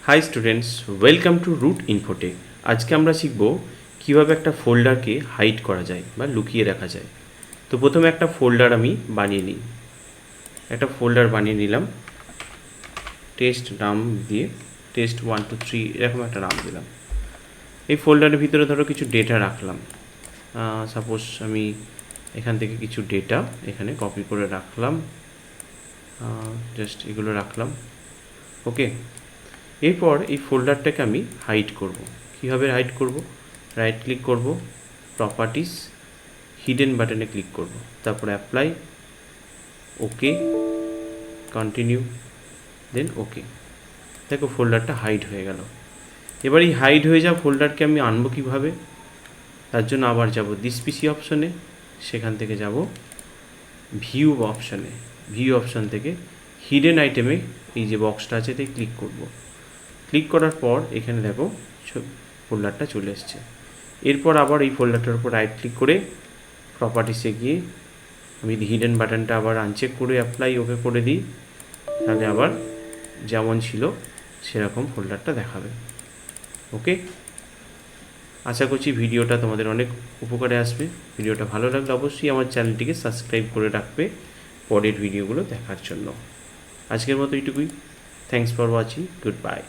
High students, welcome to Root Infotech. আজকে আমরা শিখব কীভাবে একটা ফোল্ডারকে হাইড করা যায় বা লুকিয়ে রাখা যায়। তো প্রথমে একটা ফোল্ডার আমি বানিয়ে নিই। একটা ফোল্ডার বানিয়ে নিলাম, টেস্ট নাম দিয়ে টেস্ট 1 2 3 এরকম একটা নাম দিলাম। এই ফোল্ডারের ভিতরে ধরো কিছু ডেটা রাখলাম। সাপোজ আমি এখান থেকে কিছু ডেটা এখানে কপি করে রাখলাম, জাস্ট এগুলো রাখলাম। ওকে, এরপর এই ফোল্ডারটাকে আমি হাইড করব। কীভাবে হাইড করব? রাইট ক্লিক করব, প্রপার্টিস, হিডেন বাটনে ক্লিক করব, তারপরে অ্যাপ্লাই, ওকে, কন্টিনিউ, দেন ওকে। দেখো ফোল্ডারটা হাইড হয়ে গেল। এবার এই হাইড হয়ে যাওয়া ফোল্ডারকে আমি আনবো কীভাবে? তার জন্য আবার যাব দিস পিসি অপশনে, সেখান থেকে যাব ভিউ অপশানে। ভিউ অপশান থেকে হিডেন আইটেমে এই যে বক্সটা আছে এতে ক্লিক করব। ক্লিক করার পর এখানে দেখো ফোল্ডারটা চলে এসছে। এরপর আবার এই ফোল্ডারটার উপর রাইট ক্লিক করে প্রপার্টিসে গিয়ে আমি হিডেন বাটনটা আবার আনচেক করে অ্যাপ্লাই ওকে করে দিই, তাহলে আবার যেমন ছিল সেরকম ফোল্ডারটা দেখাবে। ওকে, আশা করছি ভিডিওটা তোমাদের অনেক উপকারে আসবে। ভিডিওটা ভালো লাগলে অবশ্যই আমার চ্যানেলটিকে সাবস্ক্রাইব করে রাখবে পরের ভিডিওগুলো দেখার জন্য। আজকের মতো এইটুকুই। Thanks for watching, good bye.